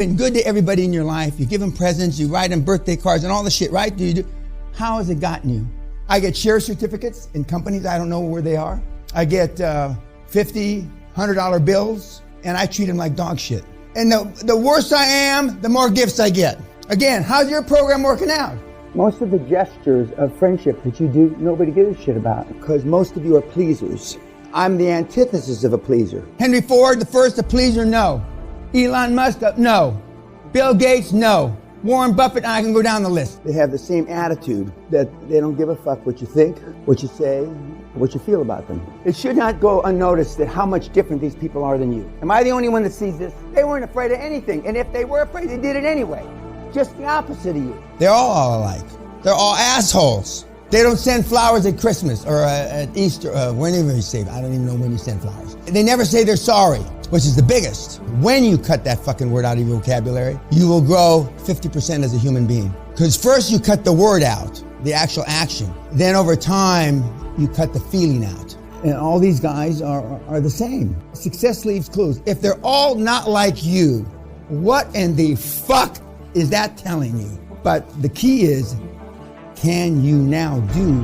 Been good to everybody in your life. You give them presents, you write them birthday cards and all the shit, right? How has it gotten you? I get share certificates in companies. I don't know where they are. I get $50, $100 bills, and I treat them like dog shit. And the worse I am, the more gifts I get. Again, how's your program working out? Most of the gestures of friendship that you do, nobody gives a shit about, because most of you are pleasers. I'm the antithesis of a pleaser. Henry Ford, the first a pleaser, no. Elon Musk, no. Bill Gates, no. Warren Buffett, and I can go down the list. They have the same attitude that they don't give a fuck what you think, what you say, what you feel about them. It should not go unnoticed that how much different these people are than you. Am I the only one that sees this? They weren't afraid of anything, and if they were afraid, they did it anyway. Just the opposite of you. They're all alike. They're all assholes. They don't send flowers at Christmas or at Easter, whenever you say, I don't even know when you send flowers. They never say they're sorry, which is the biggest. When you cut that fucking word out of your vocabulary, you will grow 50% as a human being. Because first you cut the word out, the actual action. Then over time, you cut the feeling out. And all these guys are the same. Success leaves clues. If they're all not like you, what in the fuck is that telling you? But the key is, can you now do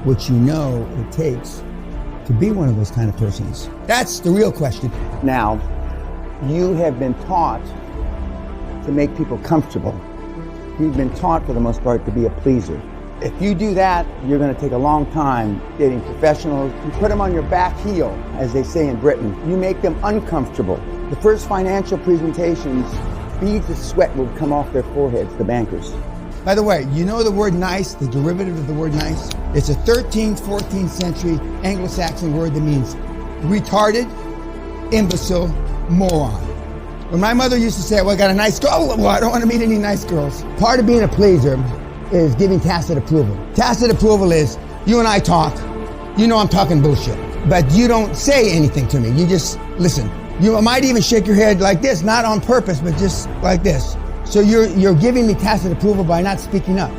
what you know it takes to be one of those kind of persons? That's the real question. Now, you have been taught to make people comfortable. You've been taught, for the most part, to be a pleaser. If you do that, you're going to take a long time getting professionals. You put them on your back heel, as they say in Britain. You make them uncomfortable. The first financial presentations, beads of sweat will come off their foreheads, the bankers. By the way, you know the word nice, the derivative of the word nice? It's a 13th, 14th century Anglo-Saxon word that means retarded, imbecile, moron. When my mother used to say, well, I got a nice girl, well, I don't want to meet any nice girls. Part of being a pleaser is giving tacit approval. Tacit approval is, you and I talk, you know I'm talking bullshit, but you don't say anything to me, you just listen. You might even shake your head like this, not on purpose, but just like this. So you're giving me tacit approval by not speaking up.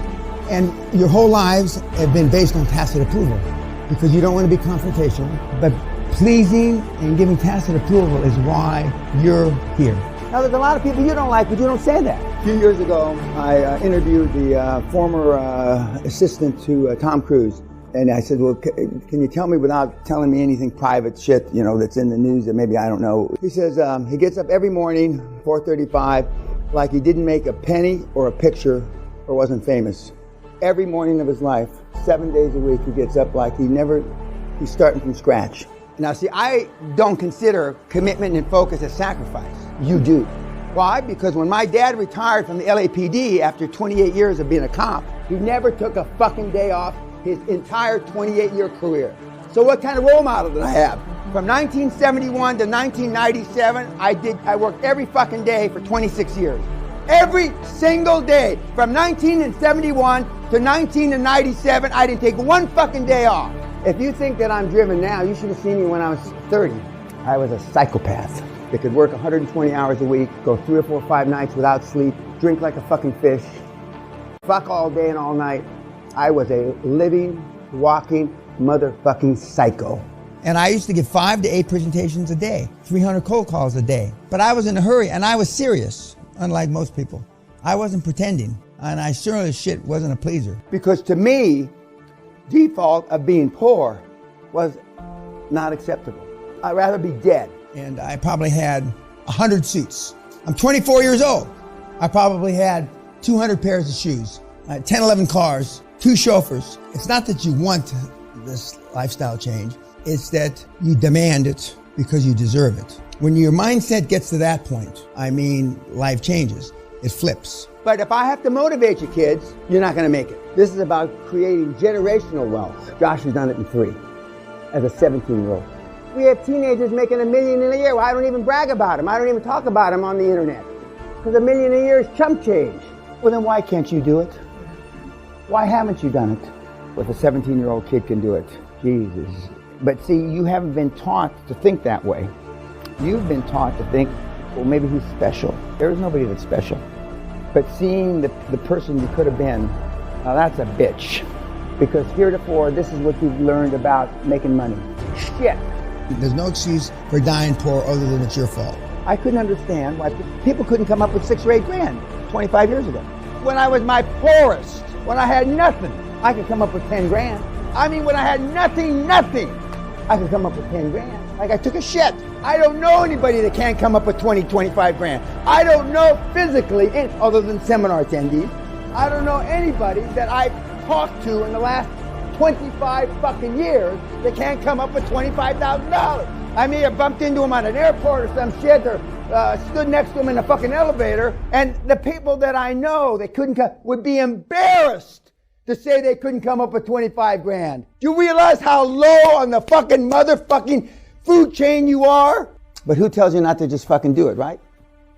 And your whole lives have been based on tacit approval because you don't want to be confrontational. But pleasing and giving tacit approval is why you're here. Now, there's a lot of people you don't like, but you don't say that. A few years ago, I interviewed the former assistant to Tom Cruise. And I said, well, can you tell me without telling me anything private shit, you know, that's in the news that maybe I don't know? He says he gets up every morning, 4:35, like he didn't make a penny or a picture or wasn't famous. Every morning of his life, 7 days a week, he gets up like he's starting from scratch. Now, see, I don't consider commitment and focus a sacrifice. You do. Why? Because when my dad retired from the LAPD after 28 years of being a cop, he never took a fucking day off his entire 28-year career. So what kind of role model did I have? From 1971 to 1997, I worked every fucking day for 26 years. Every single day. From 1971 to 1997, I didn't take one fucking day off. If you think that I'm driven now, you should have seen me when I was 30. I was a psychopath that could work 120 hours a week, go 3 or 4 or 5 nights without sleep, drink like a fucking fish, fuck all day and all night. I was a living, walking, motherfucking psycho. And I used to give 5 to 8 presentations a day, 300 cold calls a day. But I was in a hurry and I was serious, unlike most people. I wasn't pretending, and I sure as shit wasn't a pleaser. Because to me, default of being poor was not acceptable. I'd rather be dead. And I probably had 100 suits. I'm 24 years old. I probably had 200 pairs of shoes, 10, 11 cars, 2 chauffeurs. It's not that you want this lifestyle change. It's that you demand it because you deserve it. When your mindset gets to that point, I mean, life changes. It flips. But if I have to motivate you kids, you're not going to make it. This is about creating generational wealth. Josh has done it in 3 as a 17-year-old. We have teenagers making $1 million a year. Well, I don't even brag about them. I don't even talk about them on the internet. Because $1 million a year is chump change. Well, then why can't you do it? Why haven't you done it? Well, if a 17-year-old kid can do it, Jesus. But see, you haven't been taught to think that way. You've been taught to think, well, maybe he's special. There is nobody that's special. But seeing the person you could have been, now that's a bitch. Because heretofore, this is what you've learned about making money. Shit. There's no excuse for dying poor other than it's your fault. I couldn't understand why people couldn't come up with 6 or 8 grand 25 years ago. When I was my poorest, when I had nothing, I could come up with 10 grand. I mean, when I had nothing, I could come up with 10 grand. Like I took a shit. I don't know anybody that can't come up with 20, 25 grand. I don't know physically, other than seminar attendees, I don't know anybody that I've talked to in the last 25 fucking years that can't come up with $25,000. I mean, I bumped into him at an airport or some shit, or stood next to him in a fucking elevator, and the people that I know that couldn't come would be embarrassed to say they couldn't come up with 25 grand. Do you realize how low on the fucking motherfucking food chain you are? But who tells you not to just fucking do it, right?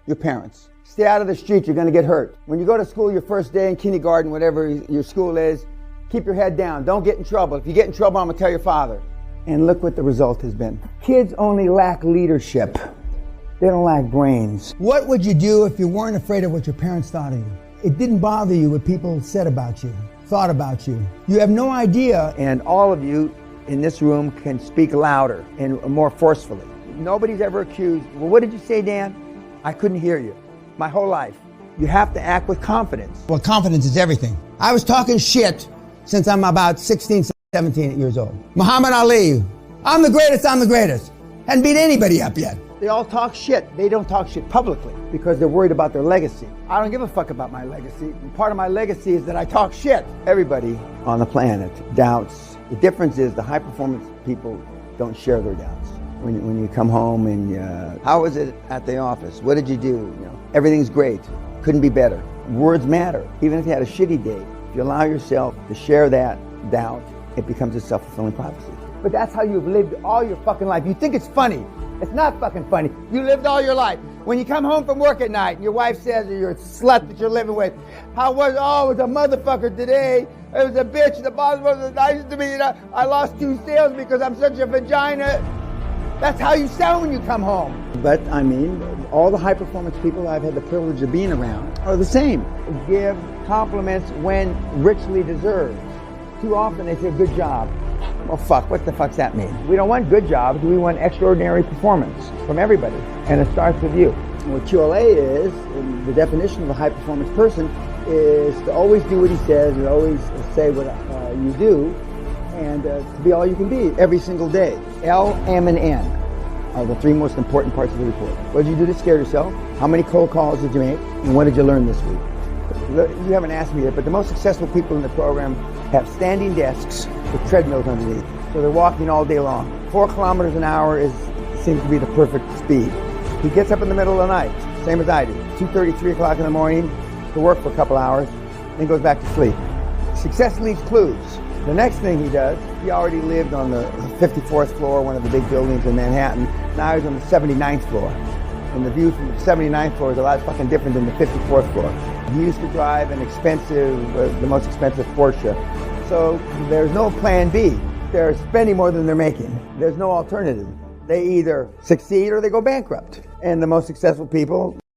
Your parents. Stay out of the street, you're gonna get hurt. When you go to school your first day in kindergarten, whatever your school is, keep your head down, don't get in trouble. If you get in trouble, I'm gonna tell your father. And look what the result has been. Kids only lack leadership. They don't lack brains. What would you do if you weren't afraid of what your parents thought of you? It didn't bother you what people said about you, thought about you. You have no idea. And all of you in this room can speak louder and more forcefully. Nobody's ever accused, well, what did you say, Dan? I couldn't hear you. My whole life. You have to act with confidence. Well, confidence is everything. I was talking shit since I'm about 16, 17 years old. Muhammad Ali, I'm the greatest. Hadn't beat anybody up yet. They all talk shit. They don't talk shit publicly because they're worried about their legacy. I don't give a fuck about my legacy. Part of my legacy is that I talk shit. Everybody on the planet doubts. The difference is the high performance people don't share their doubts. When you come home and how was it at the office? What did you do? You know, everything's great. Couldn't be better. Words matter. Even if you had a shitty day, if you allow yourself to share that doubt, it becomes a self-fulfilling prophecy. But that's how you've lived all your fucking life. You think it's funny. It's not fucking funny. You lived all your life. When you come home from work at night and your wife says, or your slut that you're living with, how was, oh, it was a motherfucker today. It was a bitch. The boss wasn't nice to me. I lost 2 sales because I'm such a vagina. That's how you sound when you come home. But, I mean, all the high-performance people I've had the privilege of being around are the same. Give compliments when richly deserved. Too often they say, good job. Well, fuck, what the fuck's that mean? We don't want good jobs, we want extraordinary performance from everybody. And it starts with you. What QLA is, the definition of a high-performance person, is to always do what he says, and always say what you do, and to be all you can be every single day. L, M, and N are the 3 most important parts of the report. What did you do to scare yourself? How many cold calls did you make? And what did you learn this week? You haven't asked me yet, but the most successful people in the program have standing desks with treadmills underneath. So they're walking all day long. 4 kilometers an hour seems to be the perfect speed. He gets up in the middle of the night, same as I do. 2:30, 3 o'clock in the morning to work for a couple hours, then goes back to sleep. Success leaves clues. The next thing he does, he already lived on the 54th floor, one of the big buildings in Manhattan. Now he's on the 79th floor. And the view from the 79th floor is a lot fucking different than the 54th floor. He used to drive an the most expensive Porsche. So there's no plan B. They're spending more than they're making. There's no alternative. They either succeed or they go bankrupt. And the most successful people